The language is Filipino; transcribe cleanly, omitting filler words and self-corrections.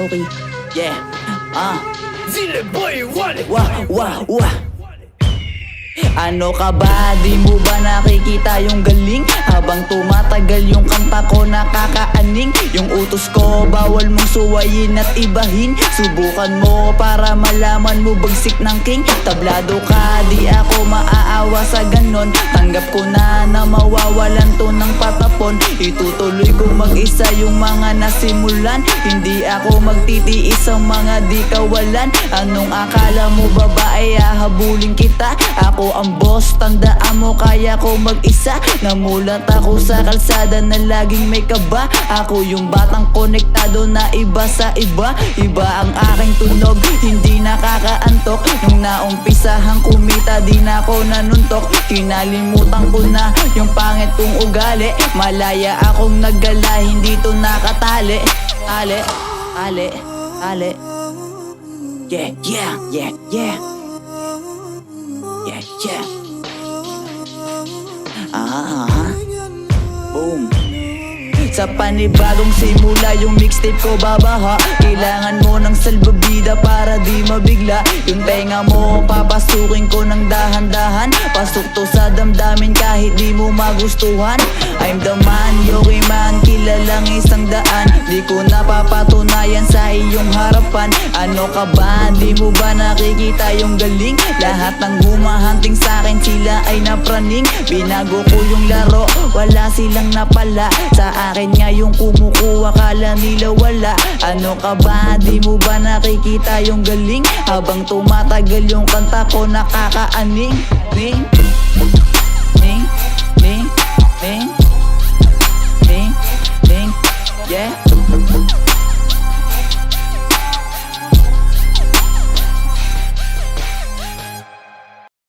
okay, yeah, Zile boy, wallet. wah. Ano ka ba? Di mo ba nakikita yung galing? Habang tumatagal yung kanta ko nakakaaning. Yung utos ko bawal mong suwayin at ibahin. Subukan mo para malaman mo bagsik ng king. Tablado ka, di ako maaawa sa ganon. Tanggap ko na mawawalan to ng patapon. Itutuloy ko mag-isa yung mga nasimulan. Hindi ako magtitiis sa mga di kawalan. Anong akala mo babae, hahabulin kita? Ako ang boss, tandaan mo kaya ko mag-isa. Namulat ako sa kalsada na laging may kaba. Ako yung batang konektado na iba sa iba. Iba ang aking tunog, hindi nakakaantok. Nung naumpisahang kumita, di na ako nanuntok. Kinalimutan ko na yung pangit kong ugali. Malaya akong naggala, hindi to nakatali. Ale. Yeah. Boom. Sa panibagong simula yung mixtape ko babaha. Kailangan mo ng salbabida para di mabigla. Yung tenga mo papasukin ko ng dahan-dahan. Pasok to sa damdamin kahit di mo magustuhan. I'm the man, yoki man, kilalang isang daan. Di ko napapatunayan sa iyong harapan. Ano ka ba? Di mo ba nakikita yung galing? Lahat ng humahanting sa akin sila ay napraning. Binago ko yung laro, wala silang napala. Sa akin ngayong kumukuha, kala nila wala. Ano ka ba? Di mo ba nakikita yung galing? Habang tumatagal yung kanta ko nakakaaning. Ning, yeah.